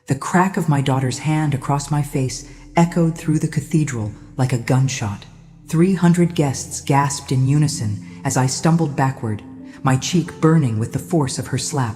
The crack of my daughter's hand across my face echoed through the cathedral like a gunshot. 300 guests gasped in unison as I stumbled backward, my cheek burning with the force of her slap.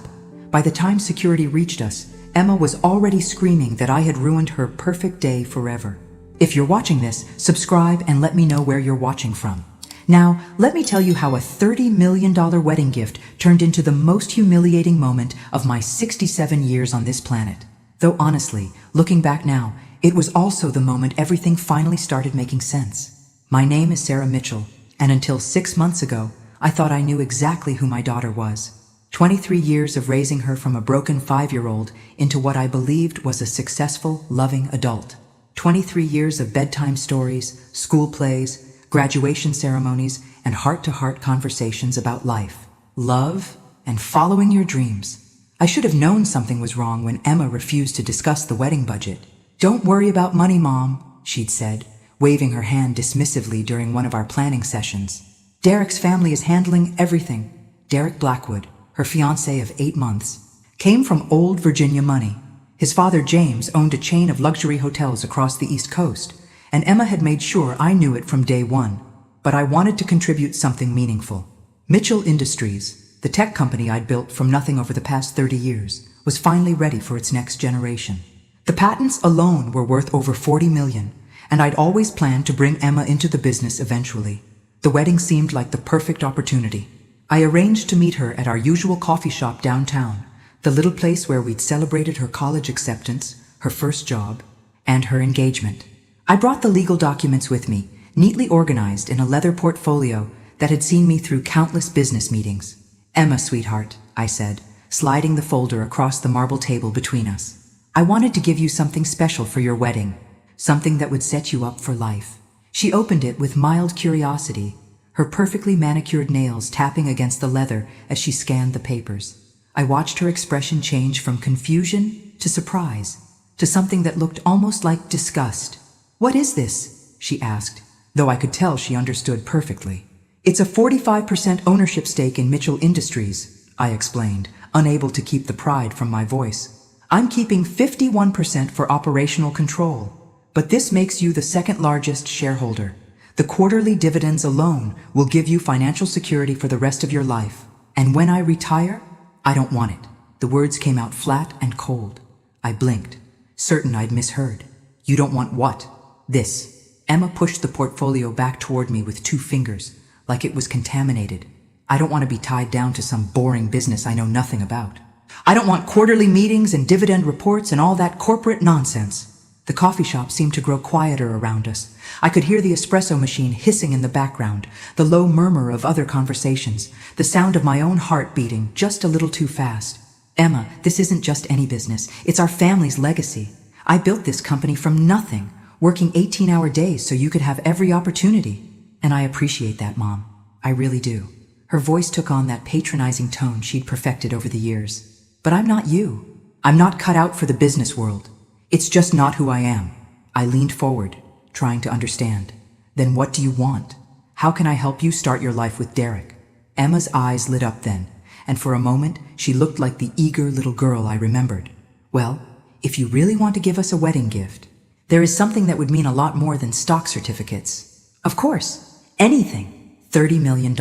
By the time security reached us, Emma was already screaming that I had ruined her perfect day forever. If you're watching this, subscribe and let me know where you're watching from. Now, let me tell you how a $30 million wedding gift turned into the most humiliating moment of my 67 years on this planet. Though honestly, looking back now, it was also the moment everything finally started making sense. My name is Sarah Mitchell, and until 6 months ago, I thought I knew exactly who my daughter was. 23 years of raising her from a broken 5-year-old into what I believed was a successful, loving adult. 23 years of bedtime stories, school plays, graduation ceremonies, and heart-to-heart conversations about life, love, and following your dreams. I should have known something was wrong when Emma refused to discuss the wedding budget. "Don't worry about money, Mom," she'd said, waving her hand dismissively during one of our planning sessions. "Derek's family is handling everything." Derek Blackwood, her fiancé of 8 months, came from old Virginia money. His father, James, owned a chain of luxury hotels across the East Coast, and Emma had made sure I knew it from day one. But I wanted to contribute something meaningful. Mitchell Industries, the tech company I'd built from nothing over the past 30 years, was finally ready for its next generation. The patents alone were worth over $40 million, and I'd always planned to bring Emma into the business eventually. The wedding seemed like the perfect opportunity. I arranged to meet her at our usual coffee shop downtown, the little place where we'd celebrated her college acceptance, her first job, and her engagement. I brought the legal documents with me, neatly organized in a leather portfolio that had seen me through countless business meetings. "Emma, sweetheart," I said, sliding the folder across the marble table between us. "I wanted to give you something special for your wedding, something that would set you up for life." She opened it with mild curiosity, her perfectly manicured nails tapping against the leather as she scanned the papers. I watched her expression change from confusion to surprise, to something that looked almost like disgust. "What is this?" she asked, though I could tell she understood perfectly. "It's a 45% ownership stake in Mitchell Industries," I explained, unable to keep the pride from my voice. "I'm keeping 51% for operational control, but this makes you the second largest shareholder. The quarterly dividends alone will give you financial security for the rest of your life. And when I retire, I don't want it." The words came out flat and cold. I blinked, certain I'd misheard. "You don't want what?" "This." Emma pushed the portfolio back toward me with 2 fingers, like it was contaminated. "I don't want to be tied down to some boring business I know nothing about. I don't want quarterly meetings and dividend reports and all that corporate nonsense." The coffee shop seemed to grow quieter around us. I could hear the espresso machine hissing in the background, the low murmur of other conversations, the sound of my own heart beating just a little too fast. "Emma, this isn't just any business. It's our family's legacy. I built this company from nothing, working 18-hour days so you could have every opportunity. And I appreciate that, Mom. I really do." Her voice took on that patronizing tone she'd perfected over the years. "But I'm not you. I'm not cut out for the business world. It's just not who I am." I leaned forward, trying to understand. "Then what do you want? How can I help you start your life with Derek?" Emma's eyes lit up then, and for a moment she looked like the eager little girl I remembered. "Well, if you really want to give us a wedding gift, there is something that would mean a lot more than stock certificates." "Of course, anything." $30 million.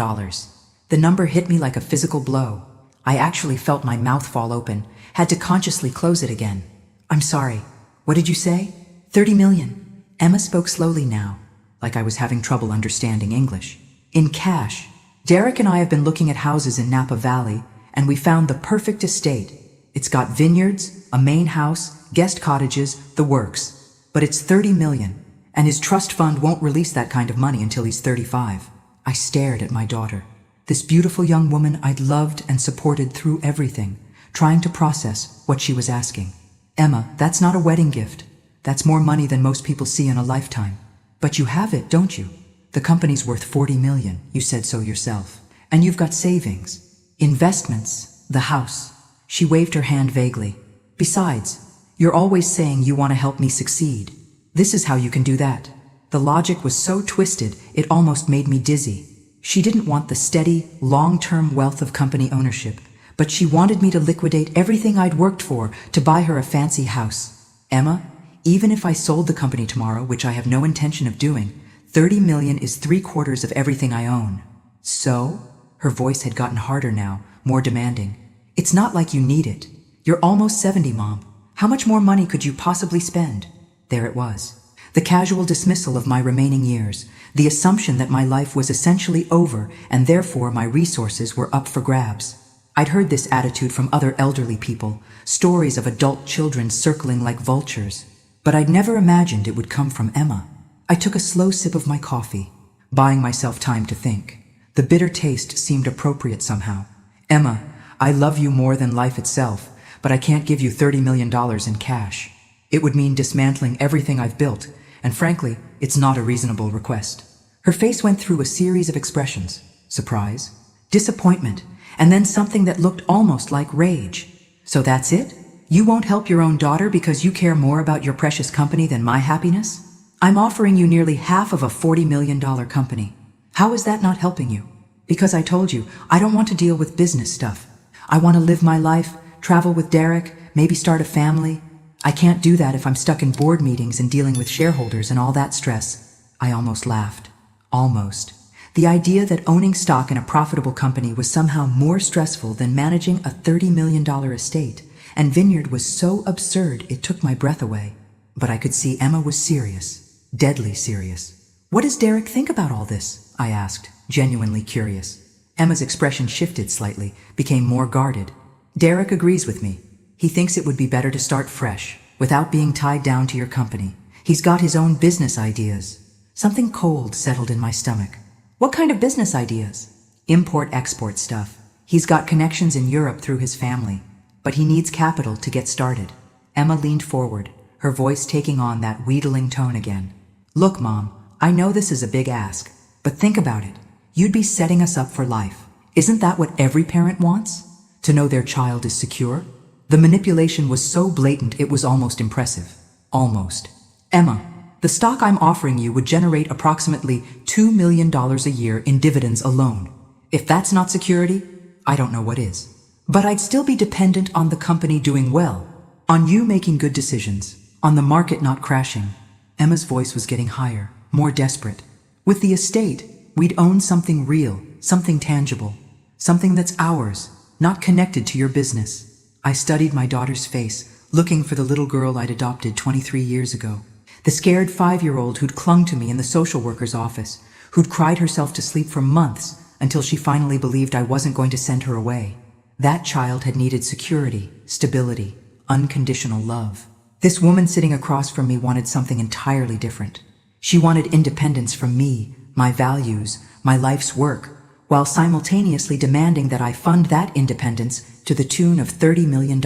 The number hit me like a physical blow. I actually felt my mouth fall open, had to consciously close it again. "I'm sorry. What did you say?" $30 million. Emma spoke slowly now, like I was having trouble understanding English. "In cash. Derek and I have been looking at houses in Napa Valley, and we found the perfect estate. It's got vineyards, a main house, guest cottages, the works. But it's $30 million, and his trust fund won't release that kind of money until he's 35. I stared at my daughter, this beautiful young woman I'd loved and supported through everything, trying to process what she was asking. "Emma, that's not a wedding gift. That's more money than most people see in a lifetime. But you have it, don't you? The company's worth $40 million, you said so yourself. And you've got savings, investments, the house." She waved her hand vaguely. "Besides, you're always saying you want to help me succeed. This is how you can do that." The logic was so twisted, it almost made me dizzy. She didn't want the steady, long-term wealth of company ownership, but she wanted me to liquidate everything I'd worked for to buy her a fancy house. Emma, even if I sold the company tomorrow, which I have no intention of doing, 30 million is 3/4 of everything I own. So? Her voice had gotten harder now, more demanding. It's not like you need it. You're almost 70, Mom. How much more money could you possibly spend? There it was. The casual dismissal of my remaining years, the assumption that my life was essentially over and therefore my resources were up for grabs. I'd heard this attitude from other elderly people, stories of adult children circling like vultures, but I'd never imagined it would come from Emma. I took a slow sip of my coffee, buying myself time to think. The bitter taste seemed appropriate somehow. Emma, I love you more than life itself, but I can't give you $30 million in cash. It would mean dismantling everything I've built, and frankly, it's not a reasonable request. Her face went through a series of expressions: surprise, disappointment, and then something that looked almost like rage. So that's it? You won't help your own daughter because you care more about your precious company than my happiness? I'm offering you nearly half of a $40 million company. How is that not helping you? Because I told you, I don't want to deal with business stuff. I want to live my life, travel with Derek, maybe start a family. I can't do that if I'm stuck in board meetings and dealing with shareholders and all that stress. I almost laughed. Almost. The idea that owning stock in a profitable company was somehow more stressful than managing a $30 million estate and vineyard was so absurd it took my breath away. But I could see Emma was serious, deadly serious. What does Derek think about all this? I asked, genuinely curious. Emma's expression shifted slightly, became more guarded. Derek agrees with me. He thinks it would be better to start fresh, without being tied down to your company. He's got his own business ideas. Something cold settled in my stomach. What kind of business ideas? Import-export stuff. He's got connections in Europe through his family, but he needs capital to get started. Emma leaned forward, her voice taking on that wheedling tone again. Look, Mom, I know this is a big ask, but think about it. You'd be setting us up for life. Isn't that what every parent wants? To know their child is secure? The manipulation was so blatant it was almost impressive. Almost. Emma, the stock I'm offering you would generate approximately $2 million a year in dividends alone. If that's not security, I don't know what is. But I'd still be dependent on the company doing well, on you making good decisions, on the market not crashing. Emma's voice was getting higher, more desperate. With the estate, we'd own something real, something tangible, something that's ours, not connected to your business. I studied my daughter's face, looking for the little girl I'd adopted 23 years ago. The scared 5-year-old who'd clung to me in the social worker's office, who'd cried herself to sleep for months until she finally believed I wasn't going to send her away. That child had needed security, stability, unconditional love. This woman sitting across from me wanted something entirely different. She wanted independence from me, my values, my life's work, while simultaneously demanding that I fund that independence to the tune of $30 million.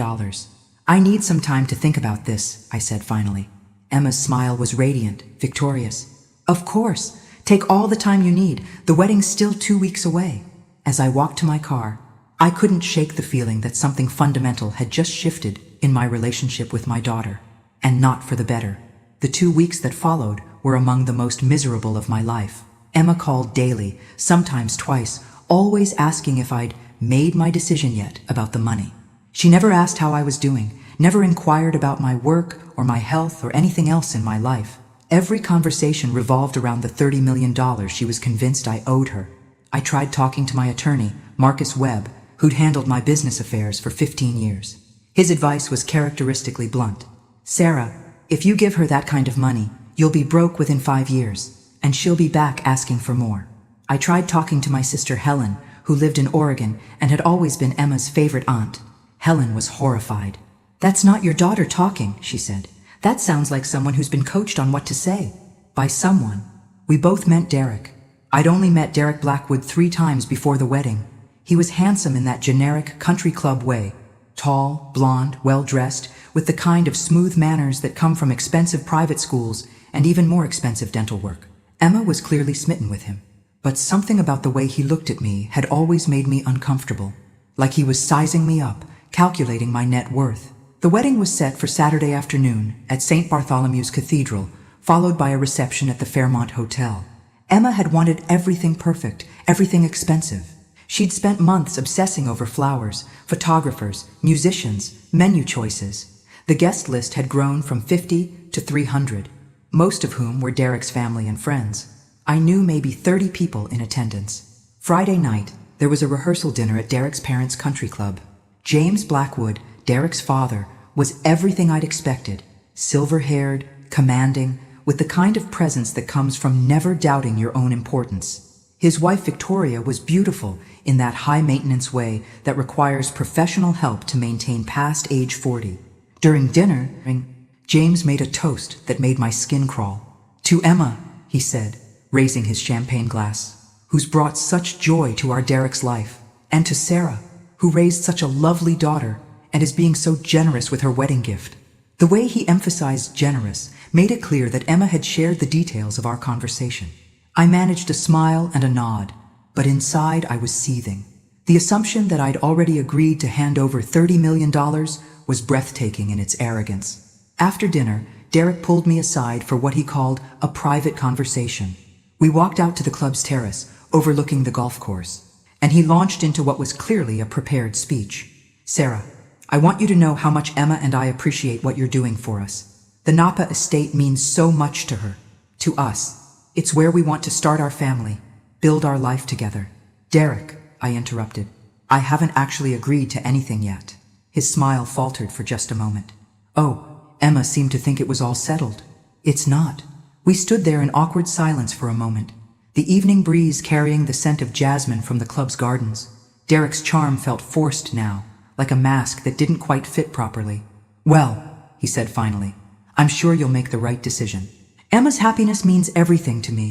I need some time to think about this, I said finally. Emma's smile was radiant, victorious. Of course, take all the time you need. The wedding's still 2 weeks away. As I walked to my car, I couldn't shake the feeling that something fundamental had just shifted in my relationship with my daughter, and not for the better. The 2 weeks that followed were among the most miserable of my life. Emma called daily, sometimes twice, always asking if I'd made my decision yet about the money. She never asked how I was doing, never inquired about my work or my health or anything else in my life. Every conversation revolved around the $30 million she was convinced I owed her. I tried talking to my attorney, Marcus Webb, who'd handled my business affairs for 15 years. His advice was characteristically blunt. Sarah, if you give her that kind of money, you'll be broke within 5 years, and she'll be back asking for more. I tried talking to my sister Helen, who lived in Oregon and had always been Emma's favorite aunt. Helen was horrified. That's not your daughter talking, she said. That sounds like someone who's been coached on what to say. By someone. We both meant Derek. I'd only met Derek Blackwood 3 times before the wedding. He was handsome in that generic country club way. Tall, blonde, well-dressed, with the kind of smooth manners that come from expensive private schools and even more expensive dental work. Emma was clearly smitten with him. But something about the way he looked at me had always made me uncomfortable. Like he was sizing me up, calculating my net worth. The wedding was set for Saturday afternoon at St. Bartholomew's Cathedral, followed by a reception at the Fairmont Hotel. Emma had wanted everything perfect, everything expensive. She'd spent months obsessing over flowers, photographers, musicians, menu choices. The guest list had grown from 50 to 300, most of whom were Derek's family and friends. I knew maybe 30 people in attendance. Friday night, there was a rehearsal dinner at Derek's parents' country club. James Blackwood, Derek's father, was everything I'd expected. Silver-haired, commanding, with the kind of presence that comes from never doubting your own importance. His wife Victoria was beautiful in that high-maintenance way that requires professional help to maintain past age 40. During dinner, James made a toast that made my skin crawl. "To Emma," he said, raising his champagne glass, "who's brought such joy to our Derek's life, and to Sarah, who raised such a lovely daughter and is being so generous with her wedding gift." The way he emphasized generous made it clear that Emma had shared the details of our conversation. I managed a smile and a nod, but inside I was seething. The assumption that I'd already agreed to hand over $30 million was breathtaking in its arrogance. After dinner, Derek pulled me aside for what he called a private conversation. We walked out to the club's terrace, overlooking the golf course, and he launched into what was clearly a prepared speech. "Sarah, I want you to know how much Emma and I appreciate what you're doing for us. The Napa estate means so much to her, to us. It's where we want to start our family, build our life together." "Derek," I interrupted, "I haven't actually agreed to anything yet." His smile faltered for just a moment. "Oh," Emma seemed to think it was all settled. "It's not." We stood there in awkward silence for a moment, the evening breeze carrying the scent of jasmine from the club's gardens. Derek's charm felt forced now, like a mask that didn't quite fit properly. "Well," he said finally, "I'm sure you'll make the right decision. Emma's happiness means everything to me,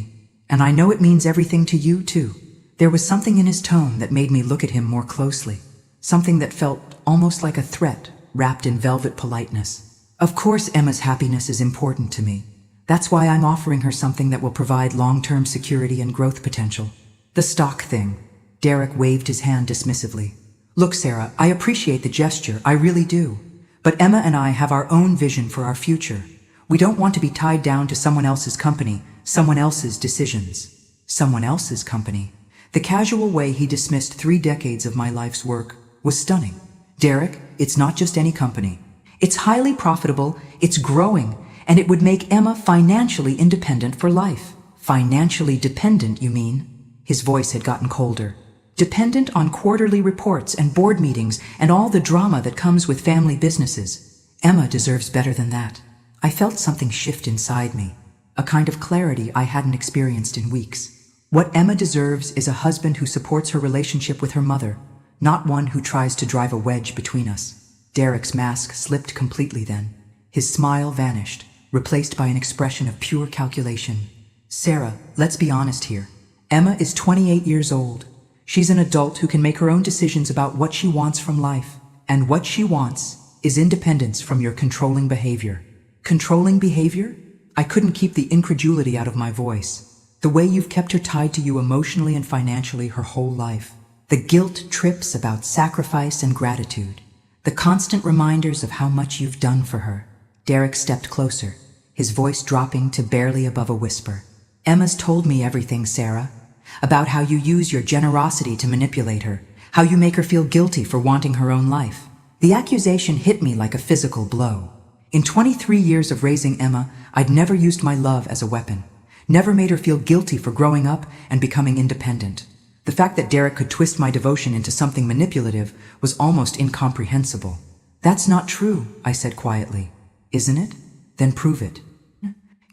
and I know it means everything to you, too." There was something in his tone that made me look at him more closely, something that felt almost like a threat wrapped in velvet politeness. "Of course Emma's happiness is important to me. That's why I'm offering her something that will provide long-term security and growth potential." "The stock thing." Derek waved his hand dismissively. "Look, Sarah, I appreciate the gesture, I really do. But Emma and I have our own vision for our future. We don't want to be tied down to someone else's company, someone else's decisions." Someone else's company. The casual way he dismissed 3 decades of my life's work was stunning. "Derek, it's not just any company. It's highly profitable, it's growing, and it would make Emma financially independent for life." "Financially dependent, you mean?" His voice had gotten colder. "Dependent on quarterly reports and board meetings and all the drama that comes with family businesses. Emma deserves better than that." I felt something shift inside me, a kind of clarity I hadn't experienced in weeks. What Emma deserves is a husband who supports her relationship with her mother, not one who tries to drive a wedge between us. Derek's mask slipped completely then. His smile vanished, replaced by an expression of pure calculation. "Sarah, let's be honest here. Emma is 28 years old. She's an adult who can make her own decisions about what she wants from life. And what she wants is independence from your controlling behavior." "Controlling behavior?" I couldn't keep the incredulity out of my voice. "The way you've kept her tied to you emotionally and financially her whole life. The guilt trips about sacrifice and gratitude. The constant reminders of how much you've done for her." Derek stepped closer, his voice dropping to barely above a whisper. "Emma's told me everything, Sarah. About how you use your generosity to manipulate her, how you make her feel guilty for wanting her own life." The accusation hit me like a physical blow. In 23 years of raising Emma, I'd never used my love as a weapon, never made her feel guilty for growing up and becoming independent. The fact that Derek could twist my devotion into something manipulative was almost incomprehensible. "That's not true," I said quietly. "Isn't it? Then prove it.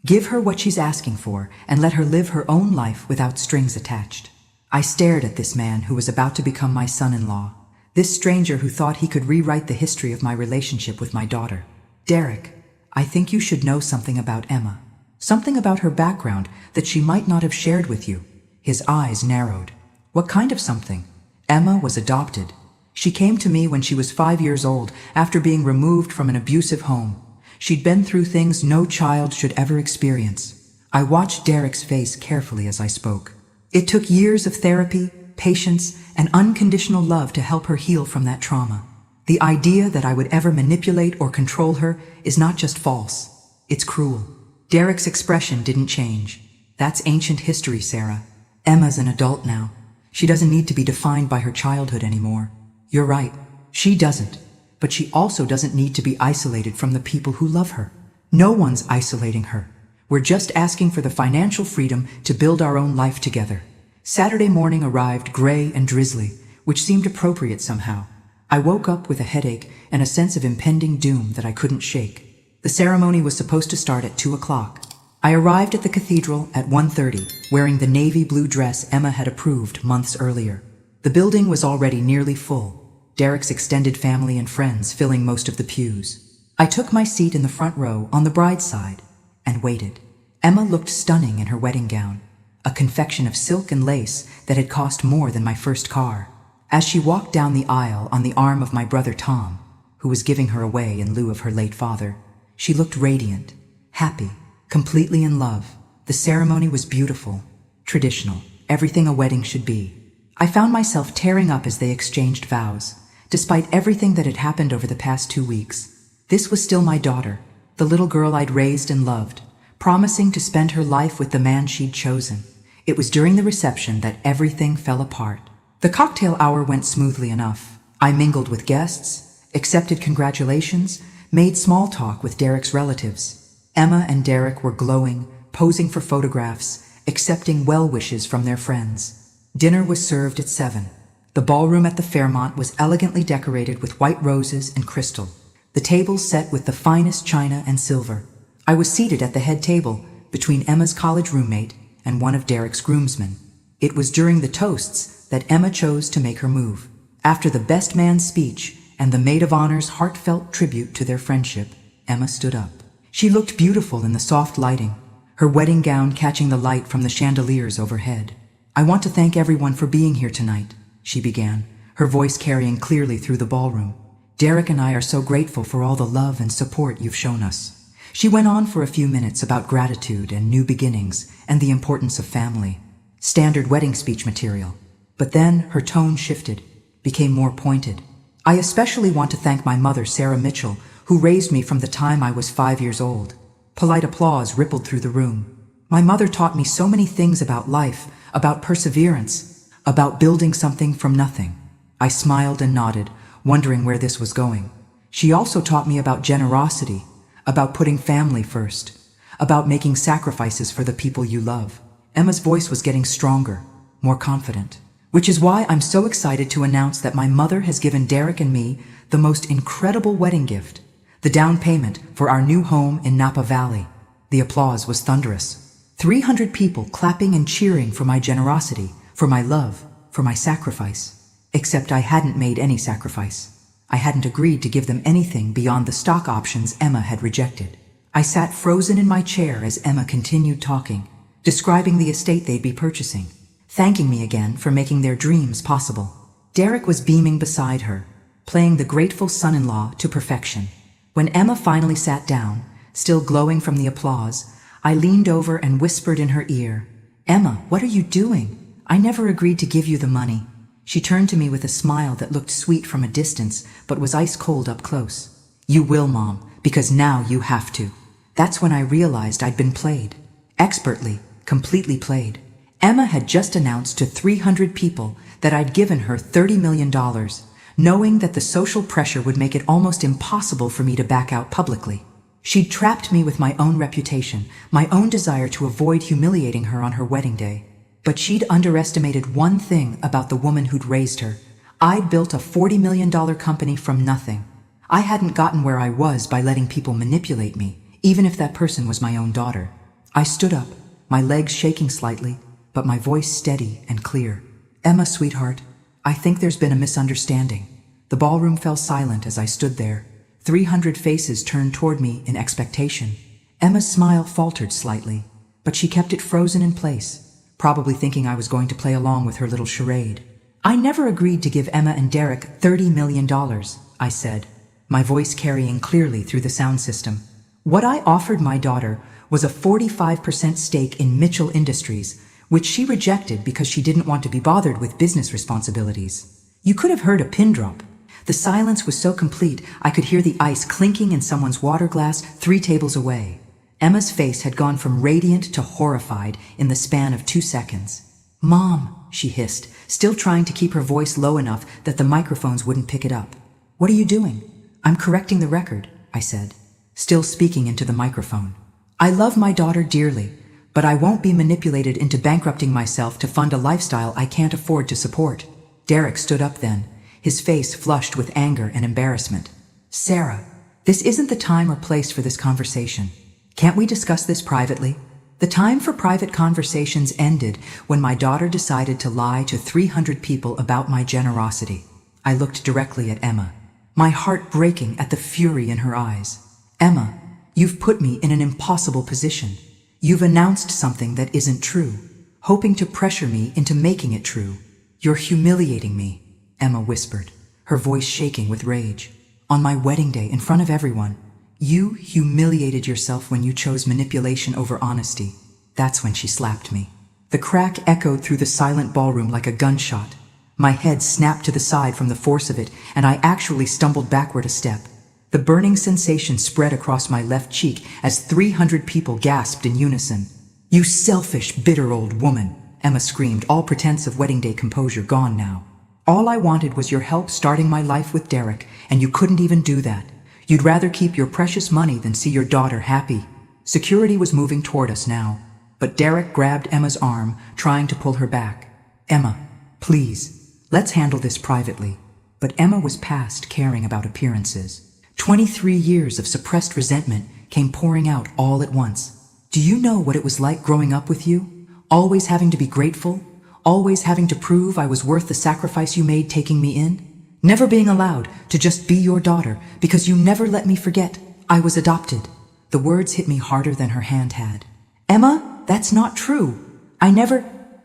Give her what she's asking for and let her live her own life without strings attached." I stared at this man who was about to become my son-in-law, this stranger who thought he could rewrite the history of my relationship with my daughter. "Derek, I think you should know something about Emma. Something about her background that she might not have shared with you." His eyes narrowed. "What kind of something?" "Emma was adopted. She came to me when she was 5 years old after being removed from an abusive home. She'd been through things no child should ever experience." I watched Derek's face carefully as I spoke. "It took years of therapy, patience, and unconditional love to help her heal from that trauma. The idea that I would ever manipulate or control her is not just false, it's cruel." Derek's expression didn't change. "That's ancient history, Sarah. Emma's an adult now. She doesn't need to be defined by her childhood anymore. You're right, she doesn't. But she also doesn't need to be isolated from the people who love her. No one's isolating her. We're just asking for the financial freedom to build our own life together. Saturday morning arrived gray and drizzly, which seemed appropriate somehow. I woke up with a headache and a sense of impending doom that I couldn't shake. The ceremony was supposed to start at 2 o'clock. I arrived at the cathedral at 1:30, wearing the navy blue dress Emma had approved months earlier. The building was already nearly full, Derek's extended family and friends filling most of the pews. I took my seat in the front row on the bride's side and waited. Emma looked stunning in her wedding gown, a confection of silk and lace that had cost more than my first car. As she walked down the aisle on the arm of my brother Tom, who was giving her away in lieu of her late father, she looked radiant, happy, completely in love. The ceremony was beautiful, traditional, everything a wedding should be. I found myself tearing up as they exchanged vows, despite everything that had happened over the past 2 weeks. This was still my daughter, the little girl I'd raised and loved, promising to spend her life with the man she'd chosen. It was during the reception that everything fell apart. The cocktail hour went smoothly enough. I mingled with guests, accepted congratulations, made small talk with Derek's relatives. Emma and Derek were glowing, posing for photographs, accepting well wishes from their friends. Dinner was served at 7. The ballroom at the Fairmont was elegantly decorated with white roses and crystal, the tables set with the finest china and silver. I was seated at the head table between Emma's college roommate and one of Derek's groomsmen. It was during the toasts that Emma chose to make her move. After the best man's speech and the maid of honor's heartfelt tribute to their friendship, Emma stood up. She looked beautiful in the soft lighting, her wedding gown catching the light from the chandeliers overhead. "I want to thank everyone for being here tonight," she began, her voice carrying clearly through the ballroom. "Derek and I are so grateful for all the love and support you've shown us." She went on for a few minutes about gratitude and new beginnings and the importance of family. Standard wedding speech material. But then her tone shifted, became more pointed. "I especially want to thank my mother, Sarah Mitchell, who raised me from the time I was 5 years old." Polite applause rippled through the room. "My mother taught me so many things about life, about perseverance, about building something from nothing." I smiled and nodded, wondering where this was going. "She also taught me about generosity, about putting family first, about making sacrifices for the people you love." Emma's voice was getting stronger, more confident. "Which is why I'm so excited to announce that my mother has given Derek and me the most incredible wedding gift, the down payment for our new home in Napa Valley." The applause was thunderous. 300 people clapping and cheering for my generosity, for my love, for my sacrifice. Except I hadn't made any sacrifice. I hadn't agreed to give them anything beyond the stock options Emma had rejected. I sat frozen in my chair as Emma continued talking, describing the estate they'd be purchasing, thanking me again for making their dreams possible. Derek was beaming beside her, playing the grateful son-in-law to perfection. When Emma finally sat down, still glowing from the applause, I leaned over and whispered in her ear, "Emma, what are you doing? I never agreed to give you the money." She turned to me with a smile that looked sweet from a distance, but was ice cold up close. "You will, Mom, because now you have to." That's when I realized I'd been played. Expertly, completely played. Emma had just announced to 300 people that I'd given her $30 million, knowing that the social pressure would make it almost impossible for me to back out publicly. She'd trapped me with my own reputation, my own desire to avoid humiliating her on her wedding day. But she'd underestimated one thing about the woman who'd raised her. I'd built a $40 million company from nothing. I hadn't gotten where I was by letting people manipulate me, even if that person was my own daughter. I stood up, my legs shaking slightly, but my voice steady and clear. "Emma, sweetheart, I think there's been a misunderstanding." The ballroom fell silent as I stood there. 300 faces turned toward me in expectation. Emma's smile faltered slightly, but she kept it frozen in place, probably thinking I was going to play along with her little charade. "I never agreed to give Emma and Derek $30 million, I said, my voice carrying clearly through the sound system. "What I offered my daughter was a 45% stake in Mitchell Industries, which she rejected because she didn't want to be bothered with business responsibilities." You could have heard a pin drop. The silence was so complete I could hear the ice clinking in someone's water glass 3 tables away. Emma's face had gone from radiant to horrified in the span of 2 seconds. "Mom," she hissed, still trying to keep her voice low enough that the microphones wouldn't pick it up. "What are you doing?" "I'm correcting the record," I said, still speaking into the microphone. "I love my daughter dearly, but I won't be manipulated into bankrupting myself to fund a lifestyle I can't afford to support." Derek stood up then, his face flushed with anger and embarrassment. "Sarah, this isn't the time or place for this conversation. Can't we discuss this privately?" The time for private conversations ended when my daughter decided to lie to 300 people about my generosity. I looked directly at Emma, my heart breaking at the fury in her eyes. "Emma, you've put me in an impossible position. You've announced something that isn't true, hoping to pressure me into making it true. You're humiliating me," Emma whispered, her voice shaking with rage. "On my wedding day in front of everyone, you humiliated yourself when you chose manipulation over honesty." That's when she slapped me. The crack echoed through the silent ballroom like a gunshot. My head snapped to the side from the force of it, and I actually stumbled backward a step. The burning sensation spread across my left cheek as 300 people gasped in unison. "You selfish, bitter old woman," Emma screamed, all pretense of wedding day composure gone now. "All I wanted was your help starting my life with Derek, and you couldn't even do that. You'd rather keep your precious money than see your daughter happy." Security was moving toward us now, but Derek grabbed Emma's arm, trying to pull her back. "Emma, please, let's handle this privately." But Emma was past caring about appearances. 23 years of suppressed resentment came pouring out all at once. "Do you know what it was like growing up with you? Always having to be grateful? Always having to prove I was worth the sacrifice you made taking me in? Never being allowed to just be your daughter because you never let me forget I was adopted." The words hit me harder than her hand had. "Emma, that's not true.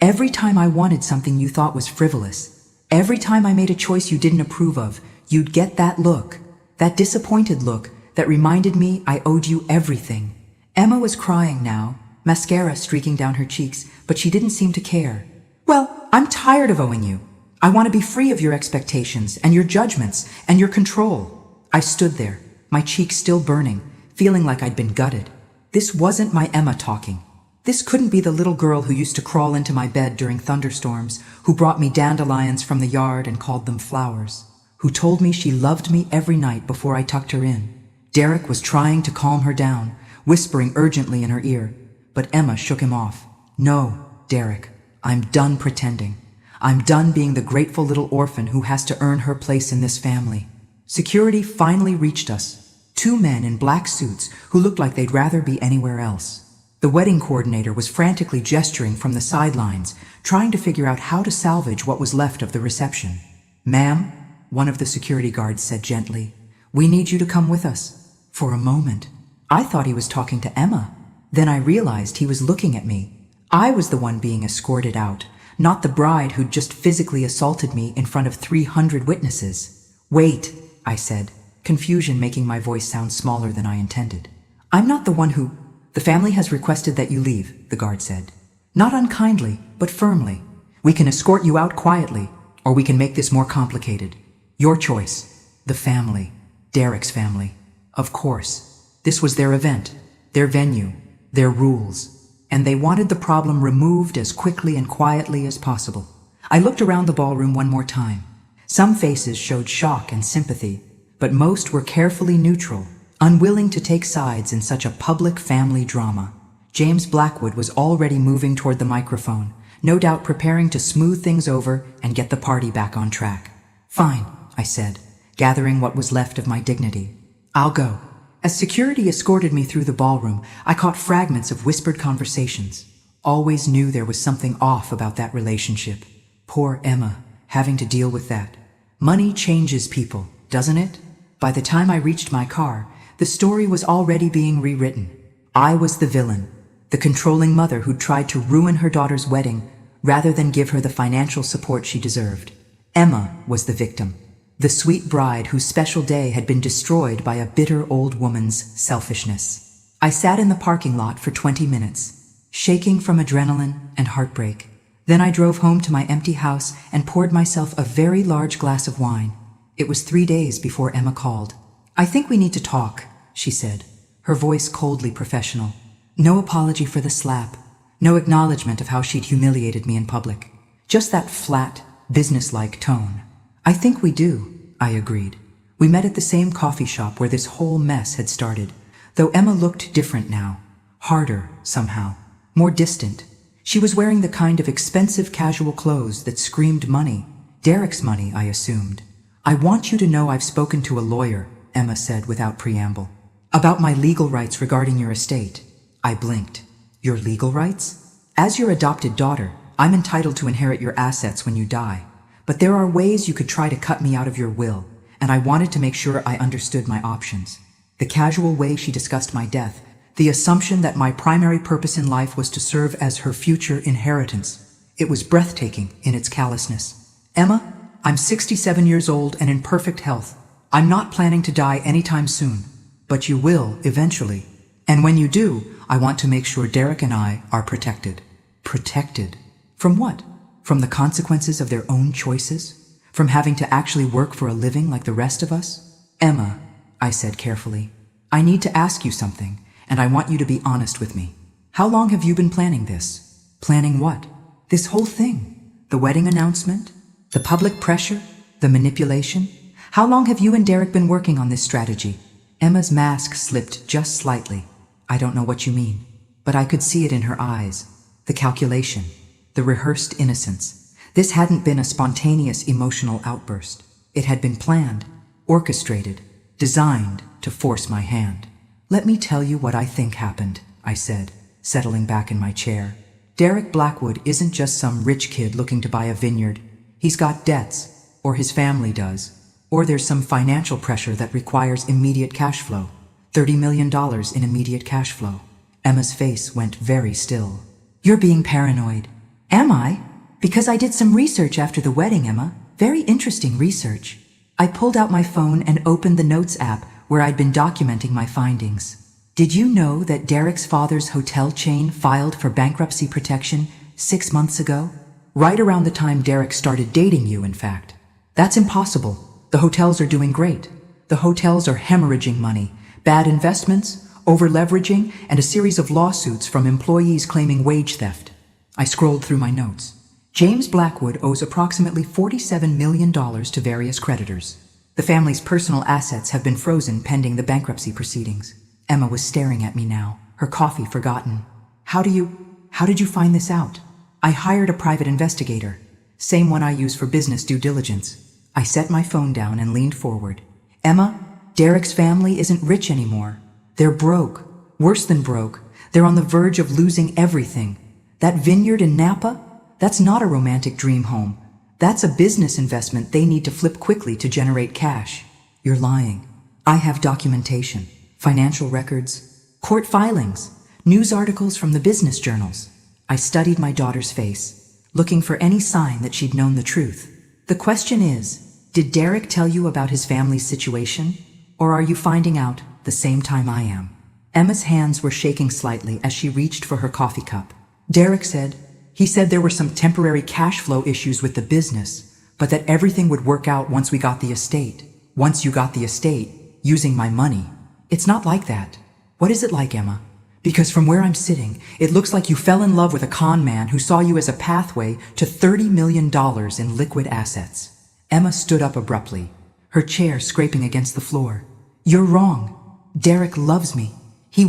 Every time I wanted something you thought was frivolous, every time I made a choice you didn't approve of, you'd get that look, that disappointed look that reminded me I owed you everything." Emma was crying now, mascara streaking down her cheeks, but she didn't seem to care. "Well, I'm tired of owing you. I want to be free of your expectations and your judgments and your control." I stood there, my cheeks still burning, feeling like I'd been gutted. This wasn't my Emma talking. This couldn't be the little girl who used to crawl into my bed during thunderstorms, who brought me dandelions from the yard and called them flowers, who told me she loved me every night before I tucked her in. Derek was trying to calm her down, whispering urgently in her ear, but Emma shook him off. "No, Derek, I'm done pretending. I'm done being the grateful little orphan who has to earn her place in this family." Security finally reached us. 2 men in black suits who looked like they'd rather be anywhere else. The wedding coordinator was frantically gesturing from the sidelines, trying to figure out how to salvage what was left of the reception. "Ma'am," one of the security guards said gently, "we need you to come with us." For a moment, I thought he was talking to Emma. Then I realized he was looking at me. I was the one being escorted out, not the bride who'd just physically assaulted me in front of 300 witnesses. "Wait," I said, confusion making my voice sound smaller than I intended. "I'm not the one who—" "The family has requested that you leave," the guard said. Not unkindly, but firmly. "We can escort you out quietly, or we can make this more complicated. Your choice." The family. Derek's family. Of course. This was their event, their venue, their rules, and they wanted the problem removed as quickly and quietly as possible. I looked around the ballroom one more time. Some faces showed shock and sympathy, but most were carefully neutral, unwilling to take sides in such a public family drama. James Blackwood was already moving toward the microphone, no doubt preparing to smooth things over and get the party back on track. "Fine," I said, gathering what was left of my dignity. "I'll go." As security escorted me through the ballroom, I caught fragments of whispered conversations. Always knew there was something off about that relationship. Poor Emma, having to deal with that. Money changes people, doesn't it? By the time I reached my car, the story was already being rewritten. I was the villain, the controlling mother who'd tried to ruin her daughter's wedding rather than give her the financial support she deserved. Emma was the victim, the sweet bride whose special day had been destroyed by a bitter old woman's selfishness. I sat in the parking lot for 20 minutes, shaking from adrenaline and heartbreak. Then I drove home to my empty house and poured myself a very large glass of wine. It was 3 days before Emma called. "I think we need to talk," she said, her voice coldly professional. "No apology for the slap. No acknowledgement of how she'd humiliated me in public. Just that flat, businesslike tone. I think we do, I agreed. We met at the same coffee shop where this whole mess had started, though Emma looked different now. Harder, somehow. More distant. She was wearing the kind of expensive casual clothes that screamed money. Derek's money, I assumed. I want you to know I've spoken to a lawyer, Emma said without preamble. About my legal rights regarding your estate. I blinked. Your legal rights? As your adopted daughter, I'm entitled to inherit your assets when you die. But there are ways you could try to cut me out of your will, and I wanted to make sure I understood my options. The casual way she discussed my death, the assumption that my primary purpose in life was to serve as her future inheritance. It was breathtaking in its callousness. Emma, I'm 67 years old and in perfect health. I'm not planning to die anytime soon. But you will, eventually. And when you do, I want to make sure Derek and I are protected. Protected? From what? From the consequences of their own choices? From having to actually work for a living like the rest of us? Emma, I said carefully, I need to ask you something, and I want you to be honest with me. How long have you been planning this? Planning what? This whole thing? The wedding announcement? The public pressure? The manipulation? How long have you and Derek been working on this strategy? Emma's mask slipped just slightly. I don't know what you mean, but I could see it in her eyes. The calculation. The rehearsed innocence. This hadn't been a spontaneous emotional outburst. It had been planned, orchestrated, designed to force my hand. Let me tell you what I think happened, I said, settling back in my chair. Derek Blackwood isn't just some rich kid looking to buy a vineyard. He's got debts, or his family does. Or there's some financial pressure that requires immediate cash flow. $30 million in immediate cash flow. Emma's face went very still. You're being paranoid. Am I? Because I did some research after the wedding, Emma. Very interesting research. I pulled out my phone and opened the Notes app where I'd been documenting my findings. Did you know that Derek's father's hotel chain filed for bankruptcy protection 6 months ago? Right around the time Derek started dating you, in fact. That's impossible. The hotels are doing great. The hotels are hemorrhaging money, bad investments, over-leveraging, and a series of lawsuits from employees claiming wage theft. I scrolled through my notes. James Blackwood owes approximately $47 million to various creditors. The family's personal assets have been frozen pending the bankruptcy proceedings. Emma was staring at me now, her coffee forgotten. How did you find this out? I hired a private investigator. Same one I use for business due diligence. I set my phone down and leaned forward. Emma, Derek's family isn't rich anymore. They're broke. Worse than broke. They're on the verge of losing everything. That vineyard in Napa? That's not a romantic dream home. That's a business investment they need to flip quickly to generate cash. You're lying. I have documentation, financial records, court filings, news articles from the business journals. I studied my daughter's face, looking for any sign that she'd known the truth. The question is, did Derek tell you about his family's situation? Or are you finding out the same time I am? Emma's hands were shaking slightly as she reached for her coffee cup. Derek said, he said there were some temporary cash flow issues with the business, but that everything would work out once we got the estate. Once you got the estate, using my money. It's not like that. What is it like, Emma? Because from where I'm sitting, it looks like you fell in love with a con man who saw you as a pathway to $30 million in liquid assets. Emma stood up abruptly, her chair scraping against the floor. You're wrong. Derek loves me. He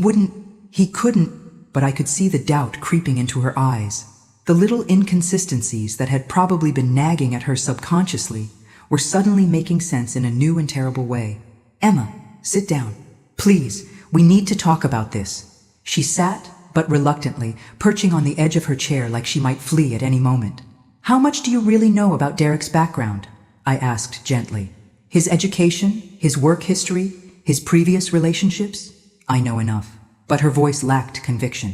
couldn't, but I could see the doubt creeping into her eyes. The little inconsistencies that had probably been nagging at her subconsciously were suddenly making sense in a new and terrible way. Emma, sit down. Please, we need to talk about this. She sat, but reluctantly, perching on the edge of her chair like she might flee at any moment. How much do you really know about Derek's background? I asked gently. His education, his work history, his previous relationships? I know enough. But her voice lacked conviction.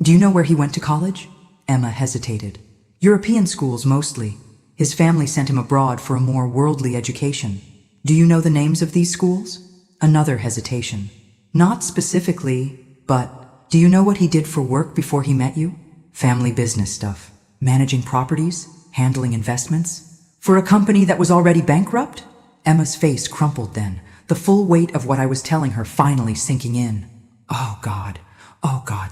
Do you know where he went to college? Emma hesitated. European schools mostly. His family sent him abroad for a more worldly education. Do you know the names of these schools? Another hesitation. Not specifically, but do you know what he did for work before he met you? Family business stuff. Managing properties, handling investments. For a company that was already bankrupt? Emma's face crumpled then, the full weight of what I was telling her finally sinking in. Oh God,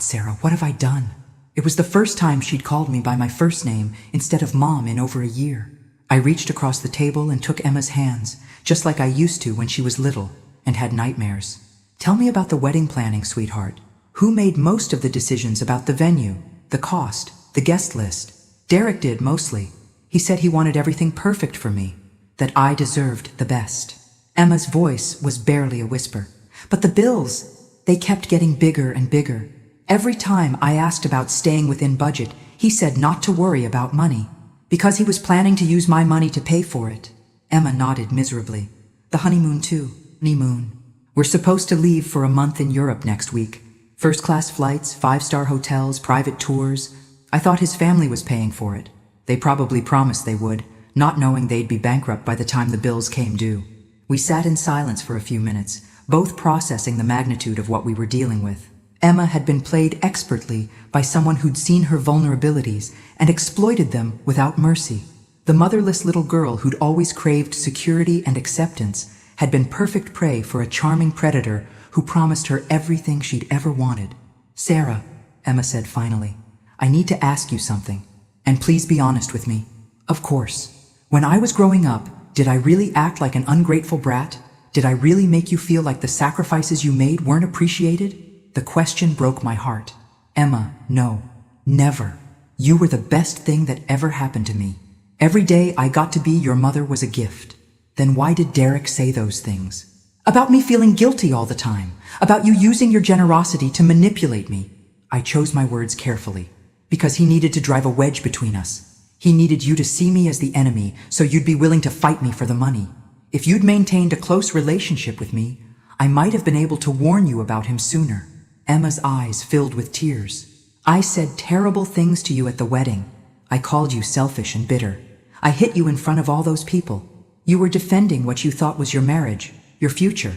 Sarah, what have I done? It was the first time she'd called me by my first name instead of Mom in over a year. I reached across the table and took Emma's hands, just like I used to when she was little and had nightmares. Tell me about the wedding planning, sweetheart. Who made most of the decisions about the venue, the cost, the guest list? Derek did, mostly. He said he wanted everything perfect for me, that I deserved the best. Emma's voice was barely a whisper. But the bills, they kept getting bigger and bigger. Every time I asked about staying within budget, he said not to worry about money, because he was planning to use my money to pay for it. Emma nodded miserably. The honeymoon too. Honeymoon. We're supposed to leave for a month in Europe next week. First-class flights, 5-star hotels, private tours. I thought his family was paying for it. They probably promised they would, not knowing they'd be bankrupt by the time the bills came due. We sat in silence for a few minutes, both processing the magnitude of what we were dealing with. Emma had been played expertly by someone who'd seen her vulnerabilities and exploited them without mercy. The motherless little girl who'd always craved security and acceptance had been perfect prey for a charming predator who promised her everything she'd ever wanted. Sarah, Emma said finally, I need to ask you something, and please be honest with me. Of course. When I was growing up, did I really act like an ungrateful brat? Did I really make you feel like the sacrifices you made weren't appreciated? The question broke my heart. Emma, no. Never. You were the best thing that ever happened to me. Every day I got to be your mother was a gift. Then why did Derek say those things? About me feeling guilty all the time. About you using your generosity to manipulate me. I chose my words carefully. Because he needed to drive a wedge between us. He needed you to see me as the enemy so you'd be willing to fight me for the money. If you'd maintained a close relationship with me, I might have been able to warn you about him sooner. Emma's eyes filled with tears. I said terrible things to you at the wedding. I called you selfish and bitter. I hit you in front of all those people. You were defending what you thought was your marriage, your future.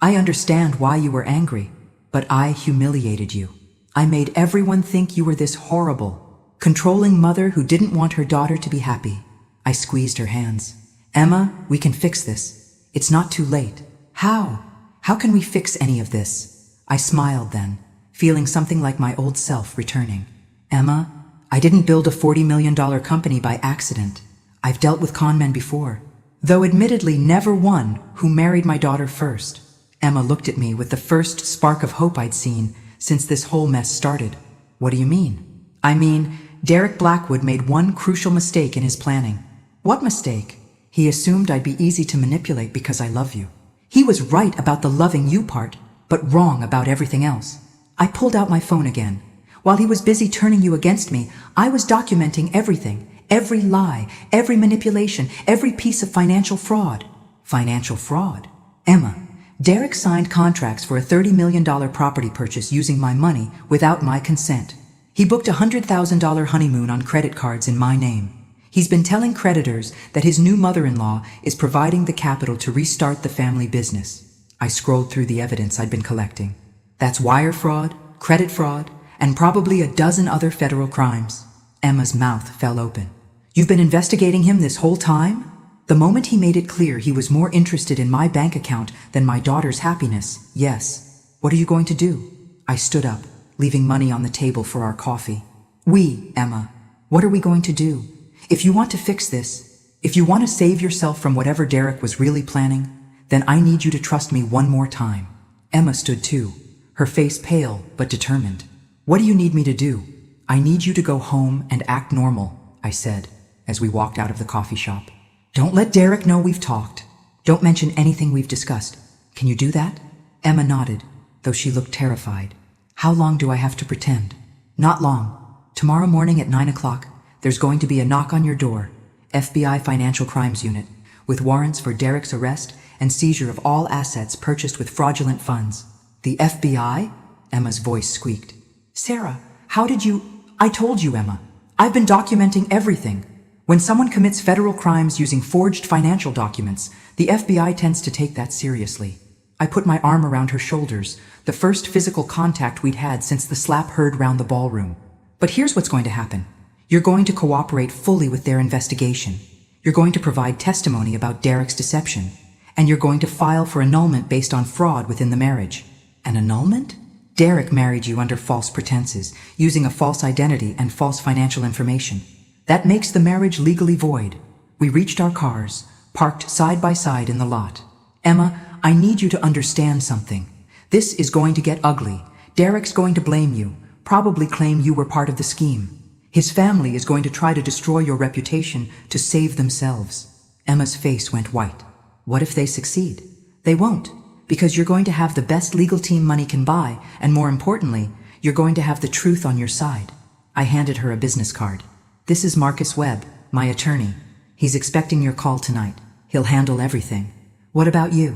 I understand why you were angry, but I humiliated you. I made everyone think you were this horrible, controlling mother who didn't want her daughter to be happy. I squeezed her hands. Emma, we can fix this. It's not too late. How? How can we fix any of this? I smiled then, feeling something like my old self returning. Emma, I didn't build a $40 million company by accident. I've dealt with con men before, though admittedly never one who married my daughter first. Emma looked at me with the first spark of hope I'd seen since this whole mess started. What do you mean? I mean, Derek Blackwood made one crucial mistake in his planning. What mistake? He assumed I'd be easy to manipulate because I love you. He was right about the loving you part, but wrong about everything else. I pulled out my phone again. While he was busy turning you against me, I was documenting everything, every lie, every manipulation, every piece of financial fraud. Financial fraud? Emma, Derek signed contracts for a $30 million property purchase using my money without my consent. He booked a $100,000 honeymoon on credit cards in my name. He's been telling creditors that his new mother-in-law is providing the capital to restart the family business. I scrolled through the evidence I'd been collecting. That's wire fraud, credit fraud, and probably a dozen other federal crimes. Emma's mouth fell open. You've been investigating him this whole time? The moment he made it clear he was more interested in my bank account than my daughter's happiness, yes. What are you going to do? I stood up, leaving money on the table for our coffee. Emma, what are we going to do? If you want to fix this, if you want to save yourself from whatever Derek was really planning, then I need you to trust me one more time. Emma stood too, her face pale but determined. What do you need me to do? I need you to go home and act normal, I said, as we walked out of the coffee shop. Don't let Derek know we've talked. Don't mention anything we've discussed. Can you do that? Emma nodded, though she looked terrified. How long do I have to pretend? Not long. Tomorrow morning at 9 o'clock, there's going to be a knock on your door. FBI Financial Crimes Unit, with warrants for Derek's arrest and seizure of all assets purchased with fraudulent funds. The FBI? Emma's voice squeaked. Sarah, how did you... I told you, Emma. I've been documenting everything. When someone commits federal crimes using forged financial documents, the FBI tends to take that seriously. I put my arm around her shoulders, the first physical contact we'd had since the slap heard round the ballroom. But here's what's going to happen. You're going to cooperate fully with their investigation. You're going to provide testimony about Derek's deception. And you're going to file for annulment based on fraud within the marriage. An annulment? Derek married you under false pretenses, using a false identity and false financial information. That makes the marriage legally void. We reached our cars, parked side by side in the lot. Emma, I need you to understand something. This is going to get ugly. Derek's going to blame you, probably claim you were part of the scheme. His family is going to try to destroy your reputation to save themselves. Emma's face went white. What if they succeed? They won't, because you're going to have the best legal team money can buy, and more importantly, you're going to have the truth on your side. I handed her a business card. This is Marcus Webb, my attorney. He's expecting your call tonight. He'll handle everything. What about you?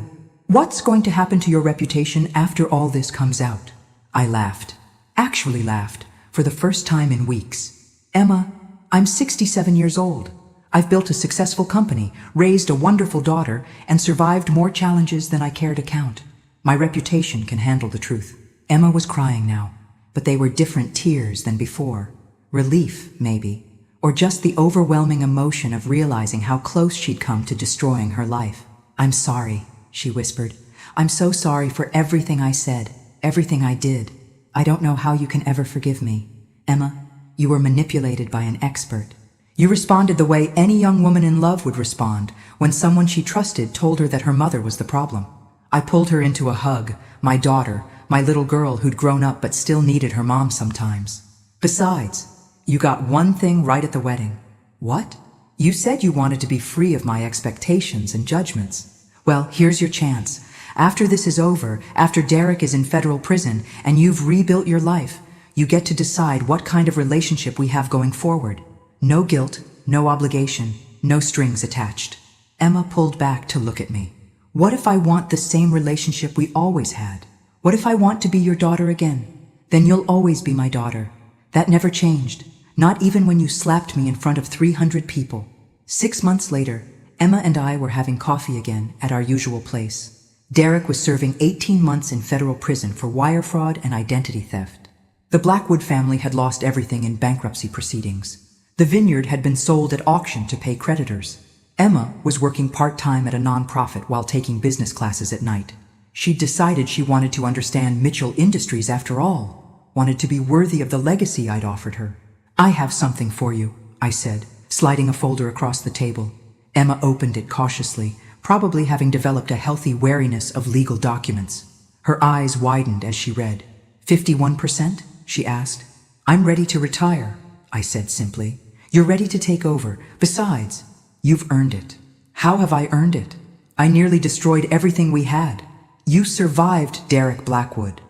What's going to happen to your reputation after all this comes out? I laughed. Actually laughed, for the first time in weeks. Emma, I'm 67 years old. I've built a successful company, raised a wonderful daughter, and survived more challenges than I care to count. My reputation can handle the truth. Emma was crying now, but they were different tears than before. Relief, maybe, or just the overwhelming emotion of realizing how close she'd come to destroying her life. I'm sorry, she whispered. I'm so sorry for everything I said, everything I did. I don't know how you can ever forgive me. Emma, you were manipulated by an expert. You responded the way any young woman in love would respond when someone she trusted told her that her mother was the problem. I pulled her into a hug, my daughter, my little girl who'd grown up but still needed her mom sometimes. Besides, you got one thing right at the wedding. What? You said you wanted to be free of my expectations and judgments. Well, here's your chance. After this is over, after Derek is in federal prison and you've rebuilt your life, you get to decide what kind of relationship we have going forward. No guilt, no obligation, no strings attached. Emma pulled back to look at me. What if I want the same relationship we always had? What if I want to be your daughter again? Then you'll always be my daughter. That never changed, not even when you slapped me in front of 300 people. 6 months later, Emma and I were having coffee again at our usual place. Derek was serving 18 months in federal prison for wire fraud and identity theft. The Blackwood family had lost everything in bankruptcy proceedings. The vineyard had been sold at auction to pay creditors. Emma was working part-time at a non-profit while taking business classes at night. She'd decided she wanted to understand Mitchell Industries after all, wanted to be worthy of the legacy I'd offered her. I have something for you, I said, sliding a folder across the table. Emma opened it cautiously, probably having developed a healthy wariness of legal documents. Her eyes widened as she read. 51%? She asked. I'm ready to retire, I said simply. You're ready to take over. Besides, you've earned it. How have I earned it? I nearly destroyed everything we had. You survived, Derek Blackwood.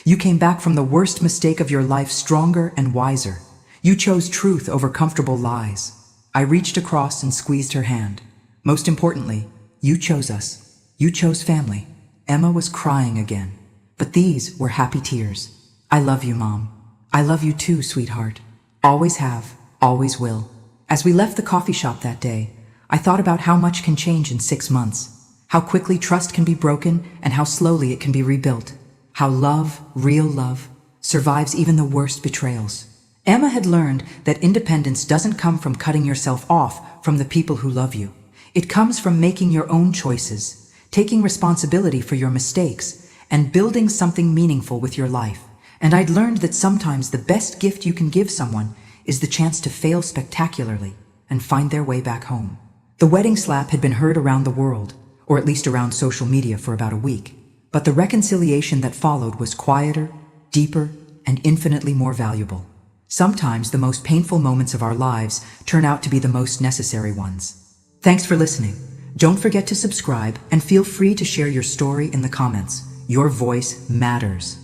You came back from the worst mistake of your life stronger and wiser. You chose truth over comfortable lies. I reached across and squeezed her hand. Most importantly, you chose us. You chose family. Emma was crying again, but these were happy tears. I love you, Mom. I love you too, sweetheart. Always have, always will. As we left the coffee shop that day, I thought about how much can change in 6 months, how quickly trust can be broken and how slowly it can be rebuilt, how love, real love, survives even the worst betrayals. Emma had learned that independence doesn't come from cutting yourself off from the people who love you. It comes from making your own choices, taking responsibility for your mistakes, and building something meaningful with your life. And I'd learned that sometimes the best gift you can give someone is the chance to fail spectacularly and find their way back home. The wedding slap had been heard around the world, or at least around social media for about a week. But the reconciliation that followed was quieter, deeper, and infinitely more valuable. Sometimes the most painful moments of our lives turn out to be the most necessary ones. Thanks for listening. Don't forget to subscribe and feel free to share your story in the comments. Your voice matters.